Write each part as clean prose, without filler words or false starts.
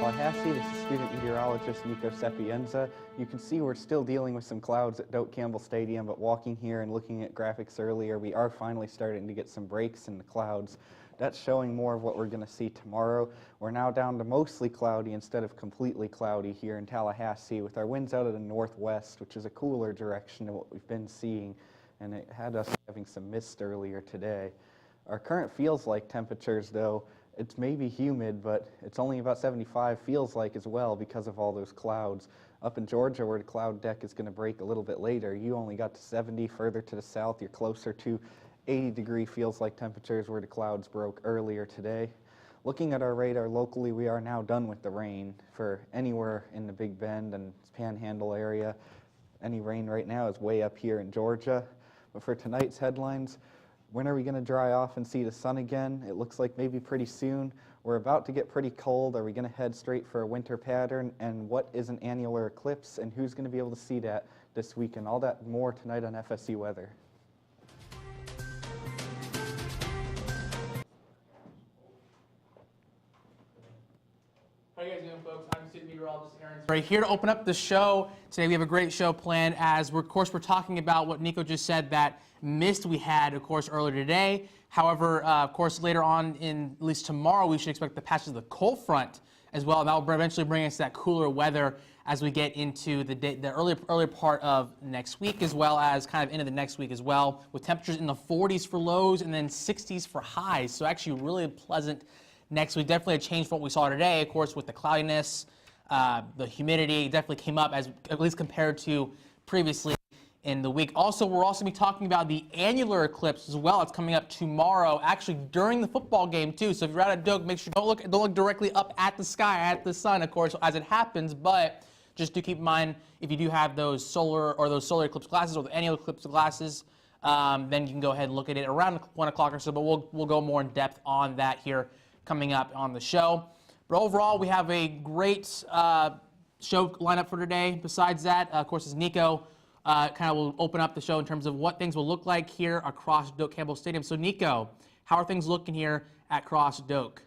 Tallahassee. This is student meteorologist Nico Sapienza. You can see we're still dealing with some clouds at Doak Campbell Stadium, but walking here and looking at graphics earlier, we are finally starting to get some breaks in the clouds. That's showing more of what we're going to see tomorrow. We're now down to mostly cloudy instead of completely cloudy here in Tallahassee, with our winds out of the northwest, which is a cooler direction than what we've been seeing, and it had us having some mist earlier today. Our current feels like temperatures, though, it's maybe humid, but it's only about 75, feels like as well, because of all those clouds. Up in Georgia, where the cloud deck is going to break a little bit later, you only got to 70. Further to the south, you're closer to 80-degree feels like temperatures where the clouds broke earlier today. Looking at our radar locally, we are now done with the rain for anywhere in the Big Bend and Panhandle area. Any rain right now is way up here in Georgia. But for tonight's headlines, when are we going to dry off and see the sun again? It looks like maybe pretty soon. We're about to get pretty cold. Are we going to head straight for a winter pattern? And what is an annular eclipse? And who's going to be able to see that this weekend? All that more tonight on FSU Weather. How are you guys doing, folks? I'm student meteorologist Aaron. Right here to open up the show. Today we have a great show planned as we're talking about what Nico just said, that mist we had, of course, earlier today. However, of course, later on, at least tomorrow, we should expect the passage of the cold front as well. And that will eventually bring us that cooler weather as we get into the early part of next week, as well as kind of into the next week as well, with temperatures in the 40s for lows and then 60s for highs. So actually really pleasant next week. Definitely a change from what we saw today, of course, with the cloudiness, the humidity definitely came up, as at least compared to previously in the week. Also, we're also going to be talking about the annular eclipse as well. It's coming up tomorrow, actually during the football game too. So if you're out at Doak, make sure don't look directly up at the sky, at the sun, of course, as it happens. But just do keep in mind, if you do have those solar eclipse glasses or the annular eclipse glasses, then you can go ahead and look at it around 1 o'clock or so. But we'll go more in depth on that here coming up on the show. But overall, we have a great show lineup for today. Besides that, of course, as Nico kind of will open up the show in terms of what things will look like here across Doak Campbell Stadium. So, Nico, how are things looking here at Cross Doak?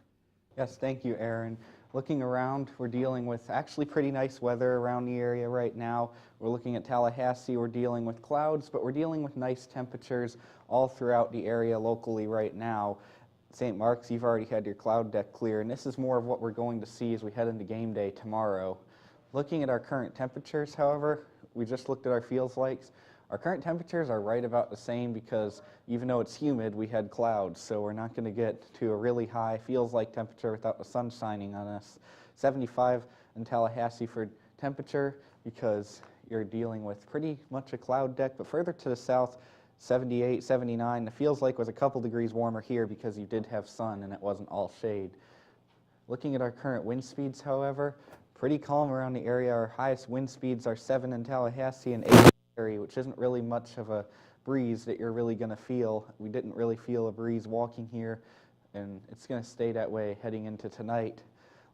Yes, thank you, Aaron. Looking around, we're dealing with actually pretty nice weather around the area right now. We're looking at Tallahassee, we're dealing with clouds, but we're dealing with nice temperatures all throughout the area locally right now. St. Mark's, you've already had your cloud deck clear, and this is more of what we're going to see as we head into game day tomorrow. Looking at our current temperatures, however, we just looked at our feels likes. Our current temperatures are right about the same because even though it's humid, we had clouds, so we're not going to get to a really high feels like temperature without the sun shining on us. 75 in Tallahassee for temperature because you're dealing with pretty much a cloud deck, but further to the south, 78, 79. The feels like was a couple degrees warmer here because you did have sun and it wasn't all shade. Looking at our current wind speeds, however, pretty calm around the area. Our highest wind speeds are 7 in Tallahassee and 8 in Perry, which isn't really much of a breeze that you're really going to feel. We didn't really feel a breeze walking here, and it's going to stay that way heading into tonight.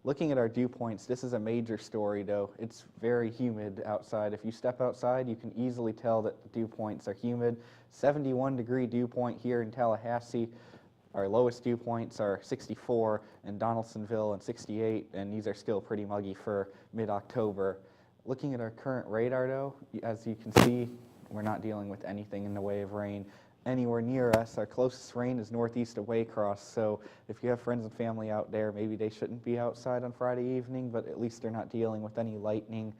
Looking at our dew points, this is a major story, though. It's very humid outside. If you step outside, you can easily tell that the dew points are humid. 71-degree dew point here in Tallahassee. Our lowest dew points are 64 in Donaldsonville and 68, and these are still pretty muggy for mid-October. Looking at our current radar, though, as you can see, we're not dealing with anything in the way of rain anywhere near us. Our closest rain is northeast of Waycross, so if you have friends and family out there, maybe they shouldn't be outside on Friday evening, but at least they're not dealing with any lightning.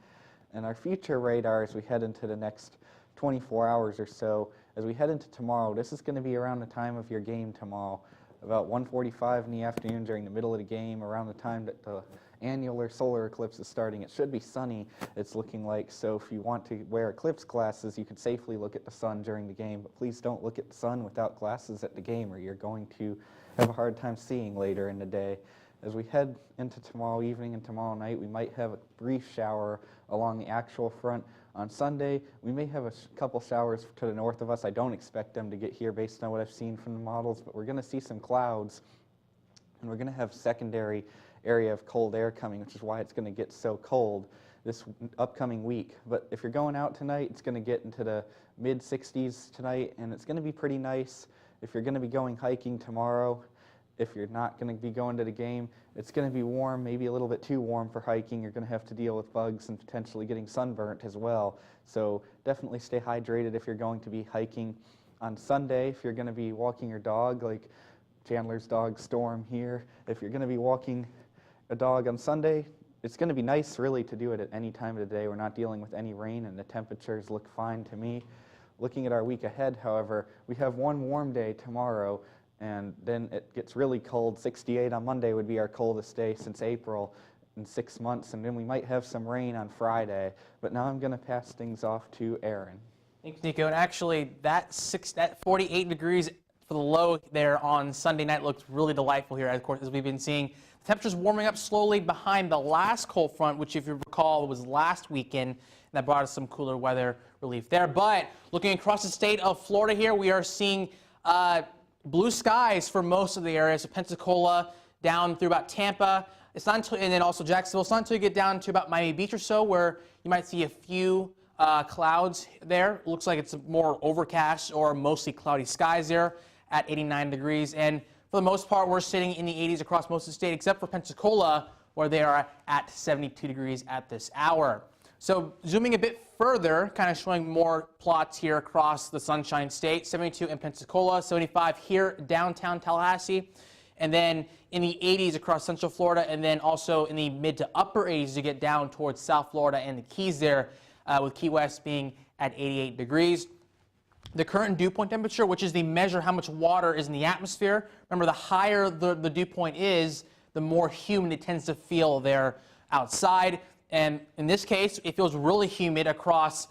And our future radar as we head into the next 24 hours or so, as we head into tomorrow, this is going to be around the time of your game tomorrow, about 1:45 in the afternoon during the middle of the game, around the time that the annular solar eclipse is starting. It should be sunny, it's looking like, so if you want to wear eclipse glasses, you can safely look at the sun during the game, but please don't look at the sun without glasses at the game or you're going to have a hard time seeing later in the day. As we head into tomorrow evening and tomorrow night, we might have a brief shower along the actual front. On Sunday, we may have a couple showers to the north of us. I don't expect them to get here based on what I've seen from the models, but we're going to see some clouds, and we're going to have secondary area of cold air coming, which is why it's going to get so cold this upcoming week. But if you're going out tonight, it's going to get into the mid-60s tonight, and it's going to be pretty nice. If you're going to be going hiking tomorrow, if you're not going to be going to the game, it's going to be warm, maybe a little bit too warm for hiking. You're going to have to deal with bugs and potentially getting sunburnt as well. So definitely stay hydrated if you're going to be hiking. On Sunday, if you're going to be walking your dog, like Chandler's dog Storm here, if you're going to be walking a dog on Sunday, it's going to be nice really to do it at any time of the day. We're not dealing with any rain and the temperatures look fine to me. Looking at our week ahead, however, we have one warm day tomorrow, and then it gets really cold. 68 on Monday would be our coldest day since April in 6 months, and then we might have some rain on Friday. But now I'm going to pass things off to Aaron. Thanks, Nico. And actually, that 48 degrees for the low there on Sunday night looks really delightful here, of course, as we've been seeing. The temperature's warming up slowly behind the last cold front, which, if you recall, was last weekend, and that brought us some cooler weather relief there. But looking across the state of Florida here, we are seeing blue skies for most of the areas. So Pensacola down through about Tampa. It's not until, and then also Jacksonville. It's not until you get down to about Miami Beach or so where you might see a few clouds there. It looks like it's more overcast or mostly cloudy skies there at 89 degrees. And for the most part, we're sitting in the 80s across most of the state, except for Pensacola, where they are at 72 degrees at this hour. So zooming a bit further, kind of showing more plots here across the Sunshine State, 72 in Pensacola, 75 here downtown Tallahassee, and then in the 80s across Central Florida, and then also in the mid to upper 80s to get down towards South Florida and the Keys there, with Key West being at 88 degrees. The current dew point temperature, which is the measure how much water is in the atmosphere. Remember, the higher the dew point is, the more humid it tends to feel there outside. And in this case, it feels really humid across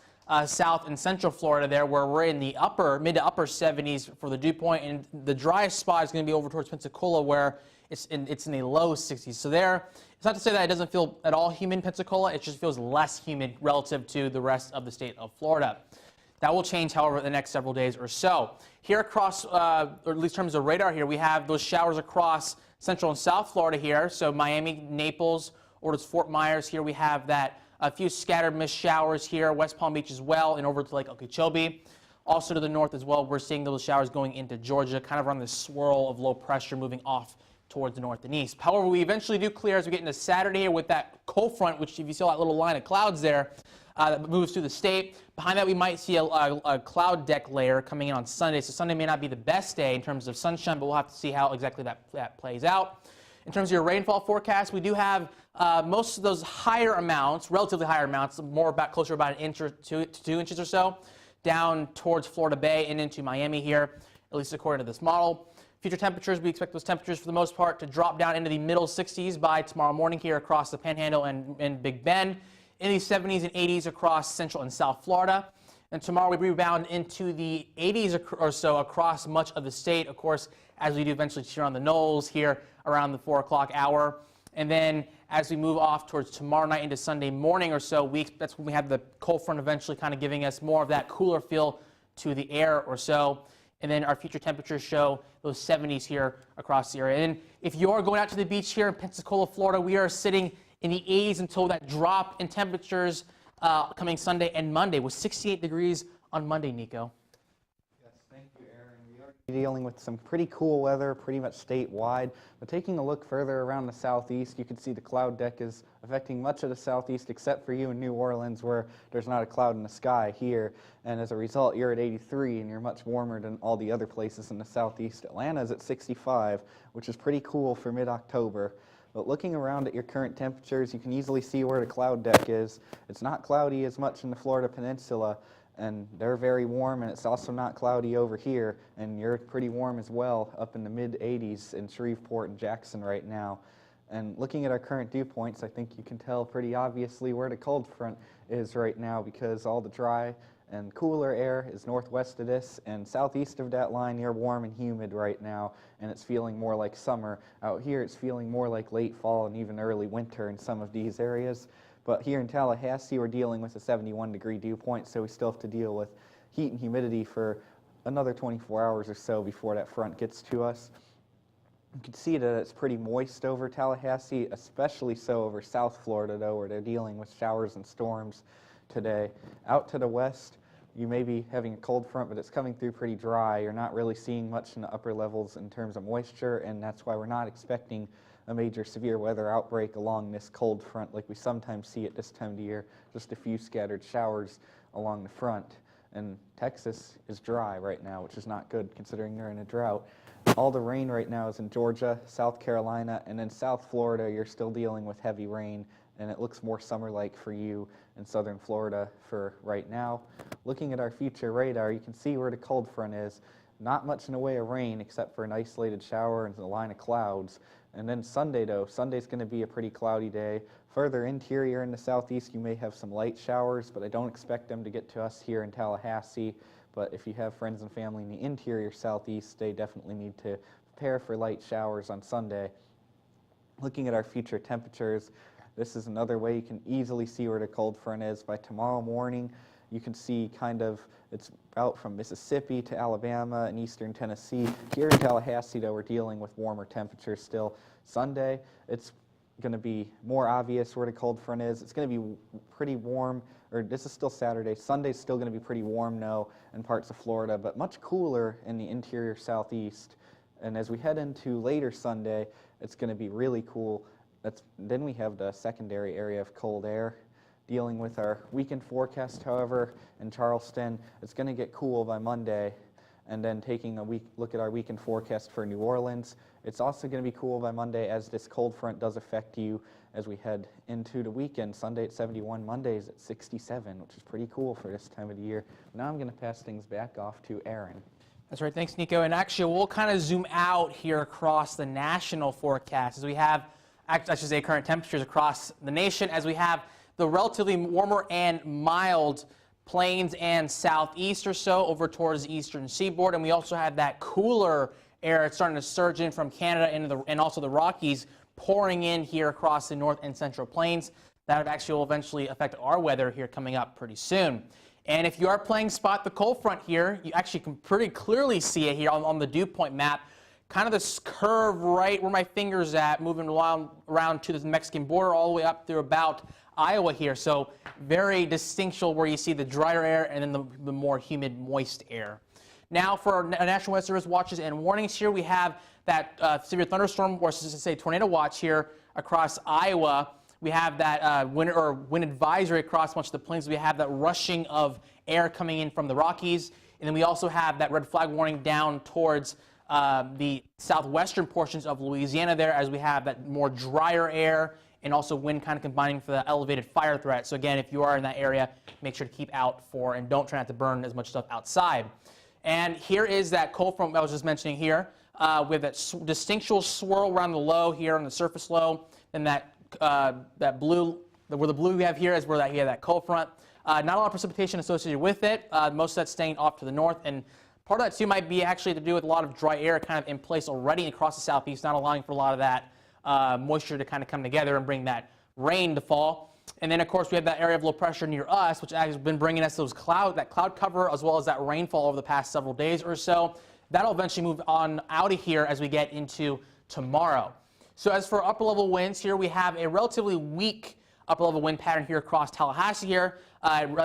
South and Central Florida there, where we're in the mid to upper 70s for the dew point, and the driest spot is going to be over towards Pensacola, where it's in the low 60s. So there, it's not to say that it doesn't feel at all humid in Pensacola, it just feels less humid relative to the rest of the state of Florida. That will change, however, the next several days or so. Here across, or at least in terms of radar here, we have those showers across Central and South Florida here. So Miami, Naples, or towards Fort Myers here, we have that a few scattered mist showers here, West Palm Beach as well, and over to Lake Okeechobee. Also to the north as well, we're seeing those showers going into Georgia, kind of around this swirl of low pressure moving off towards the north and east. However, we eventually do clear as we get into Saturday here with that cold front, which if you see that little line of clouds there, that moves through the state. Behind that, we might see a cloud deck layer coming in on Sunday. So Sunday may not be the best day in terms of sunshine, but we'll have to see how exactly that plays out. In terms of your rainfall forecast, we do have most of those higher amounts, relatively higher amounts, more about closer about an inch or 2 inches or so, down towards Florida Bay and into Miami here, at least according to this model. Future temperatures, we expect those temperatures for the most part to drop down into the middle 60s by tomorrow morning here across the Panhandle and Big Bend, in the 70s and 80s across Central and South Florida. And tomorrow we rebound into the 80s or so across much of the state, of course, as we do eventually cheer on the Knolls here around the 4 o'clock hour. And then as we move off towards tomorrow night into Sunday morning or so, that's when we have the cold front eventually kind of giving us more of that cooler feel to the air or so. And then our future temperatures show those 70s here across the area. And if you're going out to the beach here in Pensacola, Florida, we are sitting in the 80s until that drop in temperatures coming Sunday and Monday with 68 degrees on Monday, Nico. Yes, thank you, Aaron. We are dealing with some pretty cool weather pretty much statewide, but taking a look further around the southeast, you can see the cloud deck is affecting much of the southeast except for you in New Orleans, where there's not a cloud in the sky here, and as a result you're at 83 and you're much warmer than all the other places in the southeast. Atlanta's at 65, which is pretty cool for mid-October. But looking around at your current temperatures, you can easily see where the cloud deck is. It's not cloudy as much in the Florida Peninsula, and they're very warm, and it's also not cloudy over here, and you're pretty warm as well up in the mid-80s in Shreveport and Jackson right now. And looking at our current dew points, I think you can tell pretty obviously where the cold front is right now, because all the dry and cooler air is northwest of this, and southeast of that line you're warm and humid right now, and it's feeling more like summer. Out here it's feeling more like late fall and even early winter in some of these areas. But here in Tallahassee we're dealing with a 71-degree dew point, so we still have to deal with heat and humidity for another 24 hours or so before that front gets to us. You can see that it's pretty moist over Tallahassee, especially so over South Florida though, where they're dealing with showers and storms today. Out to the west, you may be having a cold front, but it's coming through pretty dry. You're not really seeing much in the upper levels in terms of moisture, and that's why we're not expecting a major severe weather outbreak along this cold front like we sometimes see at this time of the year, just a few scattered showers along the front. And Texas is dry right now, which is not good considering they're in a drought. All the rain right now is in Georgia, South Carolina, and in South Florida, you're still dealing with heavy rain, and it looks more summer-like for you in southern Florida for right now. Looking at our future radar, you can see where the cold front is. Not much in the way of rain except for an isolated shower and a line of clouds. And then Sunday, though, Sunday's going to be a pretty cloudy day. Further interior in the southeast, you may have some light showers, but I don't expect them to get to us here in Tallahassee. But if you have friends and family in the interior southeast, they definitely need to prepare for light showers on Sunday. Looking at our future temperatures, this is another way you can easily see where the cold front is. By tomorrow morning, you can see it's out from Mississippi to Alabama and eastern Tennessee. Here in Tallahassee, though, we're dealing with warmer temperatures still. Sunday, it's going to be more obvious where the cold front is. It's going to be pretty warm, or this is still Saturday. Sunday's still going to be pretty warm, though, in parts of Florida, but much cooler in the interior southeast. And as we head into later Sunday, it's going to be really cool. Then we have the secondary area of cold air. Dealing with our weekend forecast, however, in Charleston, it's going to get cool by Monday. And then taking a look at our weekend forecast for New Orleans, it's also going to be cool by Monday as this cold front does affect you as we head into the weekend. Sunday at 71, Mondays at 67, which is pretty cool for this time of the year. Now I'm going to pass things back off to Aaron. That's right. Thanks, Nico. And actually, we'll kind of zoom out here across the national forecast as we have, I should say, current temperatures across the nation as we have the relatively warmer and mild plains and southeast or so over towards the eastern seaboard. And we also have that cooler air starting to surge in from Canada and also the Rockies pouring in here across the north and central plains. That actually will eventually affect our weather here coming up pretty soon. And if you are playing spot the cold front here, you actually can pretty clearly see it here on the dew point map. Kind of this curve right where my finger's at, moving around to the Mexican border all the way up through about Iowa here. So very distinctual where you see the drier air and then the more humid, moist air. Now for our National Weather Service watches and warnings here, we have that severe thunderstorm, or should I say tornado watch here across Iowa. We have that wind advisory across much of the plains. We have that rushing of air coming in from the Rockies. And then we also have that red flag warning down towards the southwestern portions of Louisiana there, as we have that more drier air and also wind kind of combining for the elevated fire threat. So again, if you are in that area, make sure to keep out for and don't try not to burn as much stuff outside. And here is that cold front I was just mentioning here with that distinctual swirl around the low here on the surface low, and that blue, where the blue we have here is where you have that cold front. Not a lot of precipitation associated with it. Most of that's staying off to the north, and part of that too might be actually to do with a lot of dry air kind of in place already across the southeast, not allowing for a lot of that moisture to kind of come together and bring that rain to fall. And then, of course, we have that area of low pressure near us, which has been bringing us that cloud cover as well as that rainfall over the past several days or so. That'll eventually move on out of here as we get into tomorrow. So as for upper-level winds here, we have a relatively weak upper-level wind pattern here across Tallahassee here,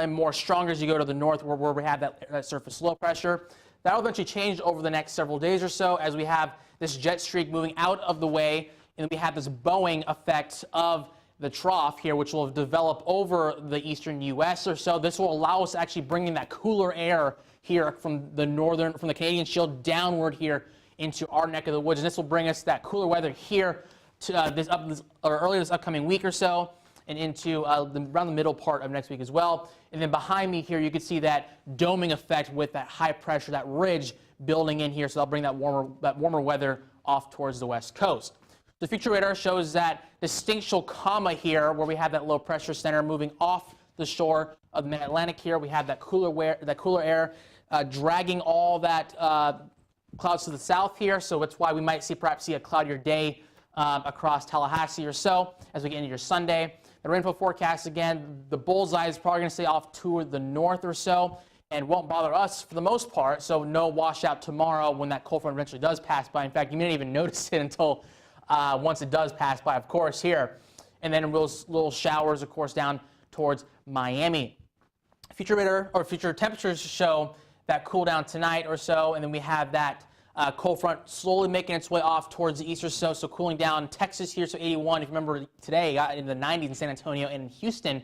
more stronger as you go to the north where we have that surface low pressure. That'll eventually change over the next several days or so as we have this jet streak moving out of the way, and we have this bowing effect of the trough here, which will develop over the eastern U.S. or so. This will allow us to actually bring in that cooler air here from the Canadian Shield downward here into our neck of the woods, and this will bring us that cooler weather here to early this upcoming week or so, and into around the middle part of next week as well. And then behind me here, you can see that doming effect with that high pressure, that ridge building in here. So that'll bring that warmer weather off towards the west coast. The future radar shows that distinctual comma here, where we have that low pressure center moving off the shore of the Mid-Atlantic here. We have that cooler air dragging all that clouds to the south here. So that's why we might perhaps see a cloudier day across Tallahassee or so as we get into your Sunday. The rainfall forecast, again, the bullseye is probably going to stay off to the north or so and won't bother us for the most part. So no washout tomorrow when that cold front eventually does pass by. In fact, you may not even notice it until once it does pass by, of course, here. And then little showers, of course, down towards Miami. future radar or future temperatures show that cool down tonight or so, and then we have that cold front slowly making its way off towards the east or so, so cooling down. Texas here, so 81. If you remember today, got into the 90s in San Antonio and in Houston.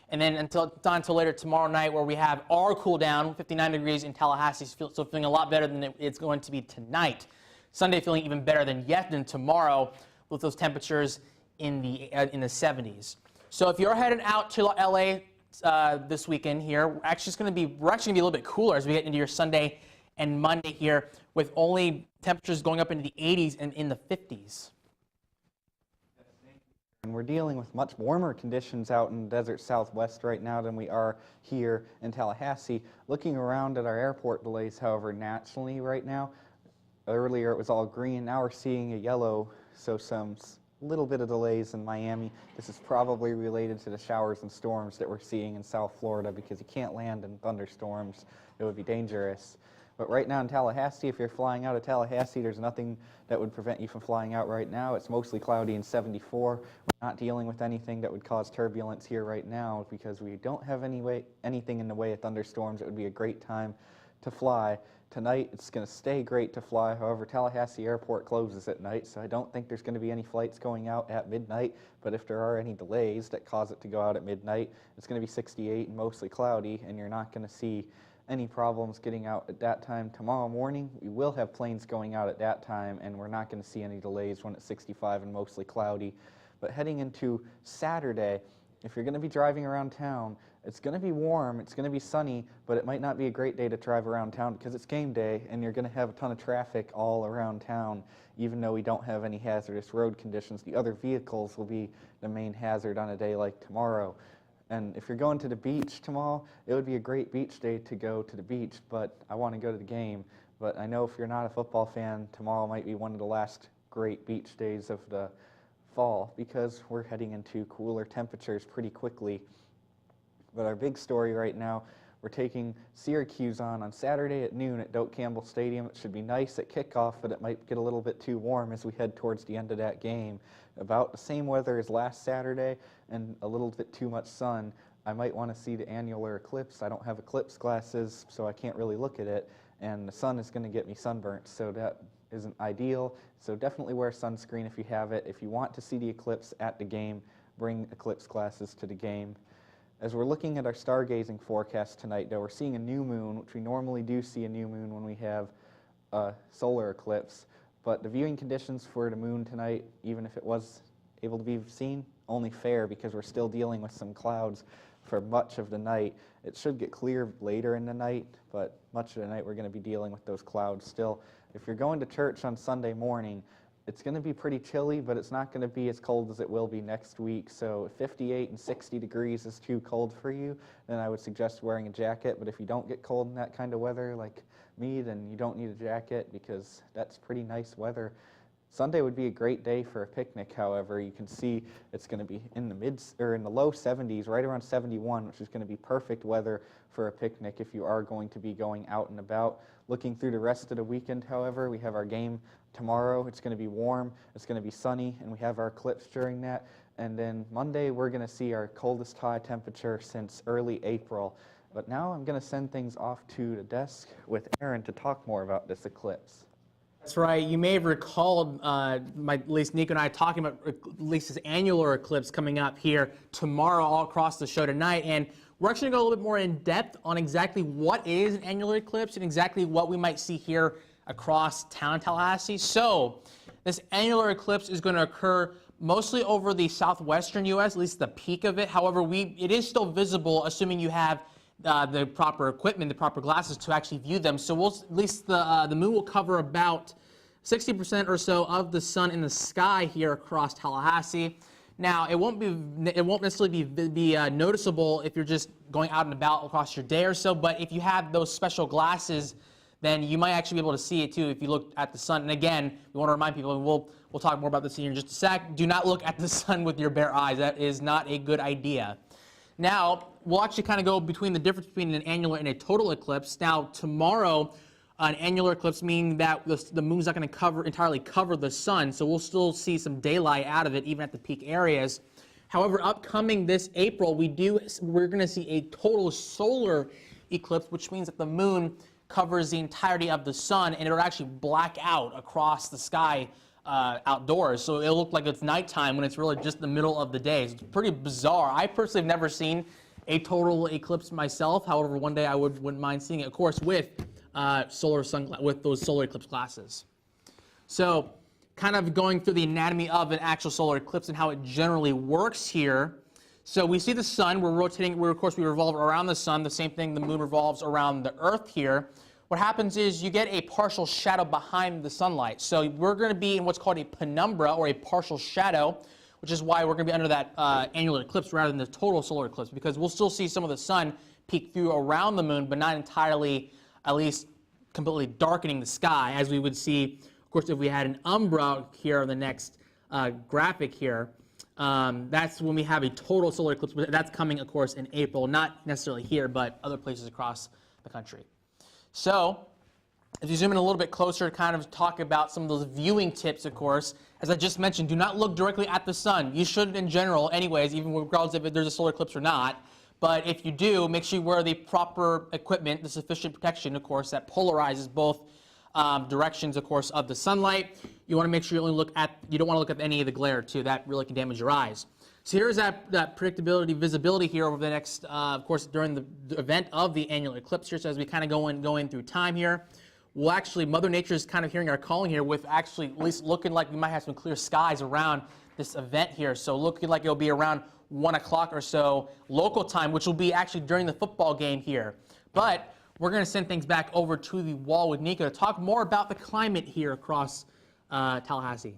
And then until later tomorrow night, where we have our cool down, 59 degrees in Tallahassee, so feeling a lot better than it's going to be tonight. Sunday feeling even better than tomorrow, with those temperatures in the 70s. So if you're headed out to LA this weekend here, we're actually going to be a little bit cooler as we get into your Sunday and Monday here, with only temperatures going up into the 80s and in the 50s. And we're dealing with much warmer conditions out in the desert Southwest right now than we are here in Tallahassee. Looking around at our airport delays, however, nationally right now, earlier it was all green, now we're seeing a yellow, so some little bit of delays in Miami. This is probably related to the showers and storms that we're seeing in South Florida, because you can't land in thunderstorms. It would be dangerous. But right now in Tallahassee, if you're flying out of Tallahassee, there's nothing that would prevent you from flying out right now. It's mostly cloudy and 74. We're not dealing with anything that would cause turbulence here right now, because we don't have anything in the way of thunderstorms. It would be a great time to fly. Tonight, it's going to stay great to fly. However, Tallahassee Airport closes at night, so I don't think there's going to be any flights going out at midnight. But if there are any delays that cause it to go out at midnight, it's going to be 68 and mostly cloudy, and you're not going to see any problems getting out at that time. Tomorrow morning, we will have planes going out at that time, and we're not going to see any delays when it's 65 and mostly cloudy. But heading into Saturday, if you're going to be driving around town, it's going to be warm, it's going to be sunny, but it might not be a great day to drive around town because it's game day, and you're going to have a ton of traffic all around town. Even though we don't have any hazardous road conditions, the other vehicles will be the main hazard on a day like tomorrow. And if you're going to the beach tomorrow, it would be a great beach day to go to the beach, but I want to go to the game. But I know if you're not a football fan, tomorrow might be one of the last great beach days of the fall, because we're heading into cooler temperatures pretty quickly. But our big story right now, we're taking Syracuse on Saturday at noon at Doak Campbell Stadium. It should be nice at kickoff, but it might get a little bit too warm as we head towards the end of that game. About the same weather as last Saturday and a little bit too much sun. I might want to see the annular eclipse. I don't have eclipse glasses, so I can't really look at it, and the sun is going to get me sunburnt, so that isn't ideal. So definitely wear sunscreen if you have it. If you want to see the eclipse at the game, bring eclipse glasses to the game. As we're looking at our stargazing forecast tonight, though, we're seeing a new moon, which we normally do see a new moon when we have a solar eclipse. But the viewing conditions for the moon tonight, even if it was able to be seen, only fair, because we're still dealing with some clouds for much of the night. It should get clear later in the night, but much of the night we're going to be dealing with those clouds still. If you're going to church on Sunday morning, it's going to be pretty chilly, but it's not going to be as cold as it will be next week. So if 58 and 60 degrees is too cold for you, then I would suggest wearing a jacket. But if you don't get cold in that kind of weather like me, then you don't need a jacket, because that's pretty nice weather. Sunday would be a great day for a picnic. However, you can see it's going to be in the low 70s, right around 71, which is going to be perfect weather for a picnic if you are going to be going out and about. Looking through the rest of the weekend, however, we have our game tomorrow. It's going to be warm, it's going to be sunny, and we have our eclipse during that. And then Monday, we're going to see our coldest high temperature since early April. But now I'm going to send things off to the desk with Aaron to talk more about this eclipse. That's right. You may have recalled at least Nico and I talking about at least this annular eclipse coming up here tomorrow all across the show tonight. And we're actually going to go a little bit more in depth on exactly what is an annular eclipse and exactly what we might see here across town Tallahassee. So this annular eclipse is going to occur mostly over the southwestern U.S., at least the peak of it. However, it is still visible, assuming you have the proper equipment, the proper glasses to actually view them. So at least the moon will cover about 60% or so of the sun in the sky here across Tallahassee. Now, it won't necessarily be noticeable if you're just going out and about across your day or so, but if you have those special glasses, then you might actually be able to see it too if you look at the sun. And again, we want to remind people, and we'll talk more about this here in just a sec, do not look at the sun with your bare eyes. That is not a good idea. Now, we'll actually kind of go between the difference between an annular and a total eclipse. Now, tomorrow, an annular eclipse meaning that the moon's not going to entirely cover the sun, so we'll still see some daylight out of it, even at the peak areas. However, upcoming this April, we're going to see a total solar eclipse, which means that the moon covers the entirety of the sun, and it'll actually black out across the sky outdoors. So it'll look like it's nighttime when it's really just the middle of the day. So it's pretty bizarre. I personally have never seen a total eclipse myself. However, one day I wouldn't mind seeing it, of course, with with those solar eclipse glasses. So kind of going through the anatomy of an actual solar eclipse and how it generally works here. So we see the sun, we're rotating, of course we revolve around the sun, the same thing, the moon revolves around the earth here. What happens is you get a partial shadow behind the sunlight. So we're going to be in what's called a penumbra, or a partial shadow, which is why we're going to be under that annular eclipse rather than the total solar eclipse, because we'll still see some of the sun peek through around the moon, but not entirely, at least completely darkening the sky, as we would see, of course, if we had an umbra here on the next graphic here. That's when we have a total solar eclipse. That's coming, of course, in April, not necessarily here, but other places across the country. So if you zoom in a little bit closer, kind of talk about some of those viewing tips, of course. As I just mentioned, do not look directly at the sun. You should in general, anyways, even regardless if there's a solar eclipse or not. But if you do, make sure you wear the proper equipment, the sufficient protection, of course, that polarizes both directions, of course, of the sunlight. You want to make sure you don't want to look at any of the glare, too. That really can damage your eyes. So here's that predictability, visibility here over the next, of course, during the event of the annular eclipse here. So as we kind of go in through time here, we'll actually, Mother Nature is kind of hearing our calling here with actually at least looking like we might have some clear skies around this event here. So looking like it'll be around 1 o'clock or so local time, which will be actually during the football game here. But we're going to send things back over to the wall with Nico to talk more about the climate here across Tallahassee.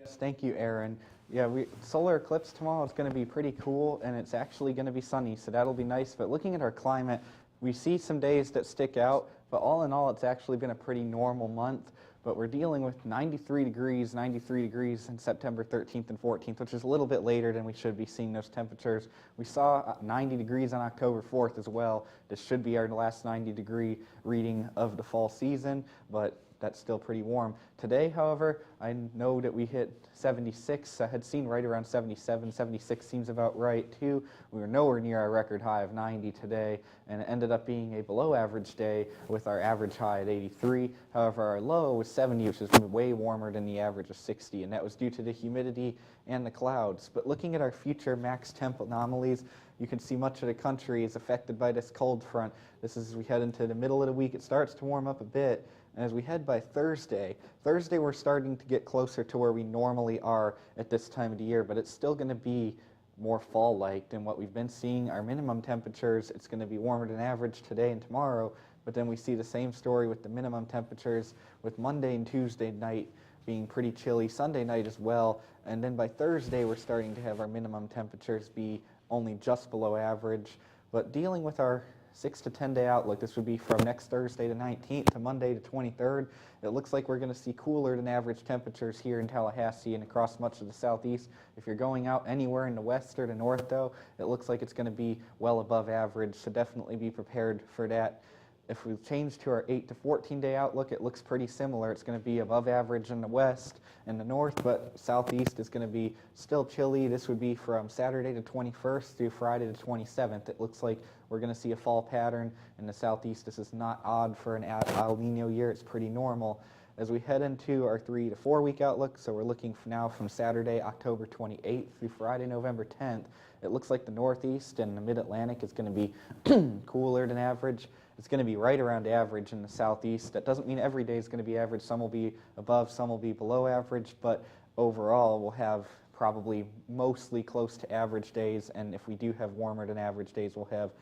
Yes, thank you, Aaron. Yeah, solar eclipse tomorrow is going to be pretty cool, and it's actually going to be sunny, so that'll be nice. But looking at our climate, we see some days that stick out, but all in all, it's actually been a pretty normal month. But we're dealing with 93 degrees in September 13th and 14th, which is a little bit later than we should be seeing those temperatures. We saw 90 degrees on October 4th as well. This should be our last 90-degree reading of the fall season, but that's still pretty warm. Today, however, I know that we hit 76. I had seen right around 77. 76 seems about right, too. We were nowhere near our record high of 90 today, and it ended up being a below-average day with our average high at 83. However, our low was 70, which is way warmer than the average of 60, and that was due to the humidity and the clouds. But looking at our future max temp anomalies, you can see much of the country is affected by this cold front. This is as we head into the middle of the week. It starts to warm up a bit. And as we head by Thursday we're starting to get closer to where we normally are at this time of the year, but it's still going to be more fall-like than what we've been seeing. Our minimum temperatures, it's going to be warmer than average today and tomorrow, but then we see the same story with the minimum temperatures, with Monday and Tuesday night being pretty chilly, Sunday night as well, and then by Thursday we're starting to have our minimum temperatures be only just below average. But dealing with our 6 to 10 day outlook, this would be from next Thursday the 19th to Monday the 23rd. It looks like we're going to see cooler than average temperatures here in Tallahassee and across much of the southeast. If you're going out anywhere in the west or the north, though, it looks like it's going to be well above average, so definitely be prepared for that. If we change to our 8 to 14 day outlook, it looks pretty similar. It's going to be above average in the west and the north, but southeast is going to be still chilly. This would be from Saturday the 21st through Friday the 27th. It looks like we're going to see a fall pattern in the southeast. This is not odd for an El Nino year. It's pretty normal. As we head into our 3 to 4 week outlook, so we're looking now from Saturday, October 28th through Friday, November 10th, it looks like the northeast and the mid-Atlantic is going to be cooler than average. It's going to be right around average in the southeast. That doesn't mean every day is going to be average. Some will be above, some will be below average, but overall we'll have probably mostly close to average days, and if we do have warmer than average days, we'll have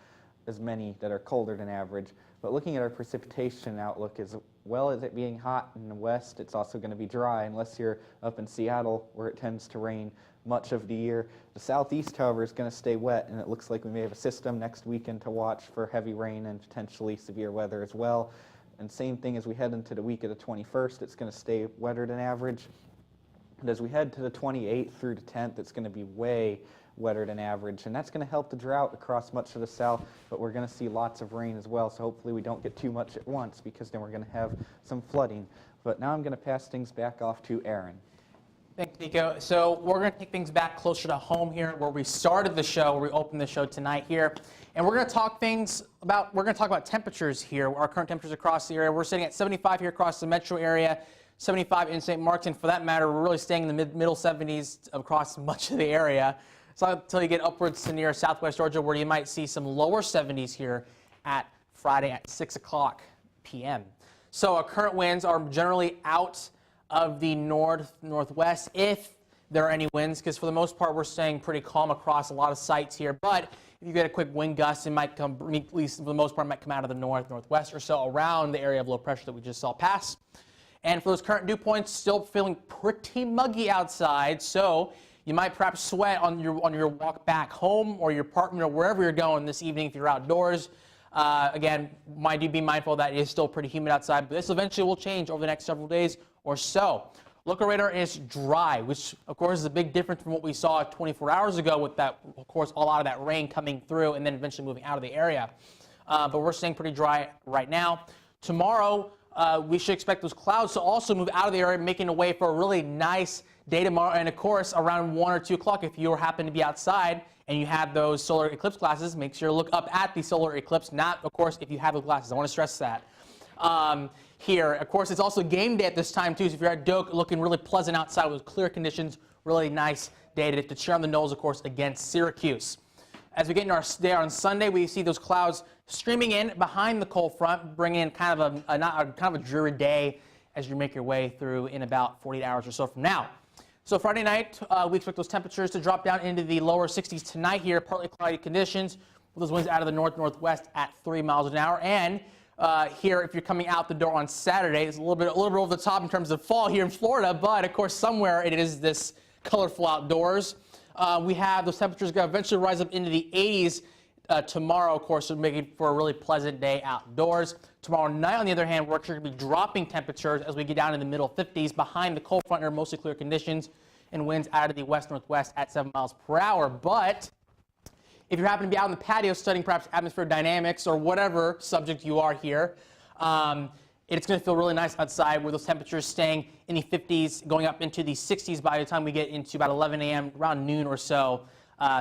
as many that are colder than average. But looking at our precipitation outlook, as well as it being hot in the west, it's also going to be dry unless you're up in Seattle where it tends to rain much of the year. The southeast, however, is going to stay wet, and it looks like we may have a system next weekend to watch for heavy rain and potentially severe weather as well. And same thing as we head into the week of the 21st, it's going to stay wetter than average. And as we head to the 28th through the 10th, it's going to be way wetter than average, and that's going to help the drought across much of the south, but we're going to see lots of rain as well, so hopefully we don't get too much at once, because then we're going to have some flooding. But now I'm going to pass things back off to Aaron. Thanks, Nico. So we're going to take things back closer to home here, where we started the show, where we opened the show tonight here, and we're going to talk about temperatures here. Our current temperatures across the area. We're sitting at 75 here across the metro area, 75 in St. Marks, and for that matter, we're really staying in the middle 70s across much of the area. So until you get upwards to near southwest Georgia, where you might see some lower 70s here at Friday at 6 o'clock p.m. So our current winds are generally out of the northwest, if there are any winds, because for the most part we're staying pretty calm across a lot of sites here. But if you get a quick wind gust, it might come, at least for the most part, might come out of the northwest or so, around the area of low pressure that we just saw pass. And for those current dew points, still feeling pretty muggy outside, so you might perhaps sweat on your walk back home or your apartment or wherever you're going this evening if you're outdoors. Again, do be mindful that it is still pretty humid outside, but this eventually will change over the next several days or so. Local radar is dry, which of course is a big difference from what we saw 24 hours ago with that, of course, a lot of that rain coming through and then eventually moving out of the area. But we're staying pretty dry right now. Tomorrow, we should expect those clouds to also move out of the area, making a way for a really nice day tomorrow. And of course, around 1 or 2 o'clock, if you happen to be outside and you have those solar eclipse glasses, make sure to look up at the solar eclipse, not, of course, if you have the glasses. I want to stress that. Here, of course, it's also game day at this time, too, so if you're at Doak, looking really pleasant outside with clear conditions, really nice day to cheer on the Noles, of course, against Syracuse. As we get into our day on Sunday, we see those clouds streaming in behind the cold front, bringing in kind of a dreary day as you make your way through in about 48 hours or so from now. So Friday night, we expect those temperatures to drop down into the lower 60s tonight here, partly cloudy conditions, with those winds out of the northwest at 3 miles an hour. And here, if you're coming out the door on Saturday, it's a little bit over the top in terms of fall here in Florida, but of course somewhere it is this colorful outdoors. We have those temperatures going to eventually rise up into the 80s tomorrow, of course, so making for a really pleasant day outdoors. Tomorrow night, on the other hand, we're actually going to be dropping temperatures as we get down in the middle 50s behind the cold front under mostly clear conditions and winds out of the west-northwest at 7 miles per hour. But if you happen to be out on the patio studying perhaps atmospheric dynamics or whatever subject you are here, it's going to feel really nice outside with those temperatures staying in the 50s, going up into the 60s by the time we get into about 11 a.m., around noon or so.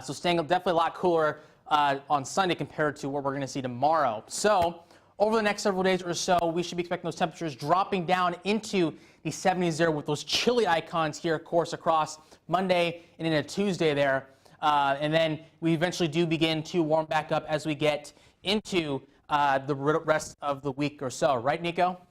So staying definitely a lot cooler on Sunday compared to what we're going to see tomorrow. So over the next several days or so, we should be expecting those temperatures dropping down into the 70s there with those chilly icons here, of course, across Monday and into Tuesday there. And then we eventually do begin to warm back up as we get into the rest of the week or so. Right, Nico?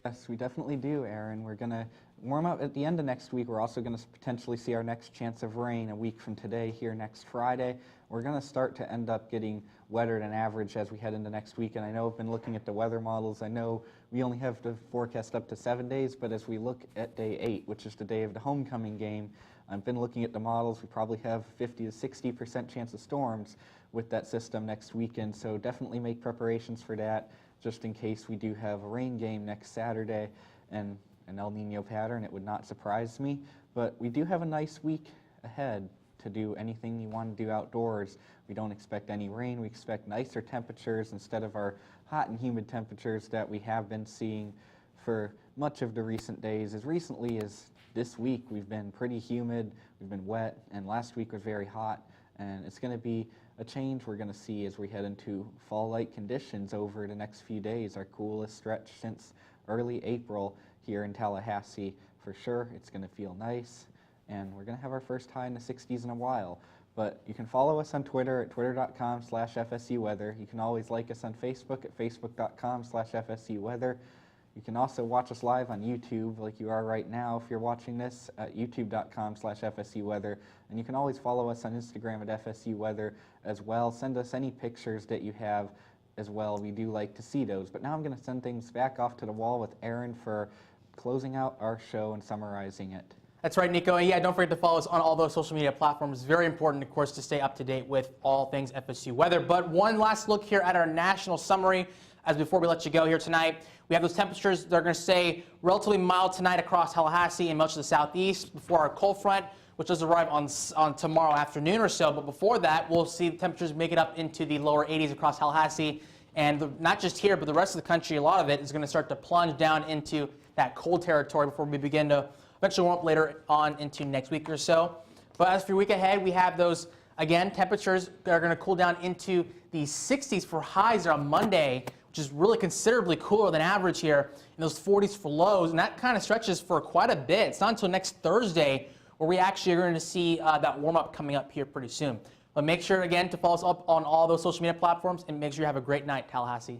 Yes, we definitely do, Aaron. We're going to warm up at the end of next week. We're also going to potentially see our next chance of rain a week from today here next Friday. We're going to start to end up getting wetter than average as we head into next week. And I know I've been looking at the weather models. I know we only have the forecast up to 7 days, but as we look at day 8, which is the day of the homecoming game, I've been looking at the models. We probably have 50 to 60% chance of storms with that system next weekend. So definitely make preparations for that, just in case we do have a rain game next Saturday and an El Nino pattern. It would not surprise me. But we do have a nice week ahead to do anything you want to do outdoors. We don't expect any rain. We expect nicer temperatures instead of our hot and humid temperatures that we have been seeing for much of the recent days. As recently as this week, we've been pretty humid, we've been wet, and last week was very hot. And it's going to be a change we're going to see as we head into fall-like conditions over the next few days, our coolest stretch since early April here in Tallahassee. For sure, it's going to feel nice, and we're going to have our first high in the 60s in a while. But you can follow us on Twitter at twitter.com/FSU weather. You can always like us on Facebook at facebook.com/FSU weather. You can also watch us live on YouTube like you are right now if you're watching this at youtube.com/FSU weather. And you can always follow us on Instagram at FSU weather as well. Send us any pictures that you have as well. We do like to see those. But now I'm going to send things back off to the wall with Aaron for closing out our show and summarizing it. That's right, Nico. And yeah, don't forget to follow us on all those social media platforms. Very important, of course, to stay up to date with all things FSU weather. But one last look here at our national summary as before we let you go here tonight. We have those temperatures that are going to stay relatively mild tonight across Tallahassee and much of the southeast before our cold front, which does arrive on tomorrow afternoon or so. But before that, we'll see the temperatures make it up into the lower 80s across Tallahassee. And not just here, but the rest of the country, a lot of it is going to start to plunge down into that cold territory before we begin to eventually warm up later on into next week or so. But as for your week ahead, we have those, again, temperatures that are going to cool down into the 60s for highs on Monday, which is really considerably cooler than average here, and those 40s for lows, and that kind of stretches for quite a bit. It's not until next Thursday where we actually are going to see that warm-up coming up here pretty soon. But make sure, again, to follow us up on all those social media platforms, and make sure you have a great night, Tallahassee.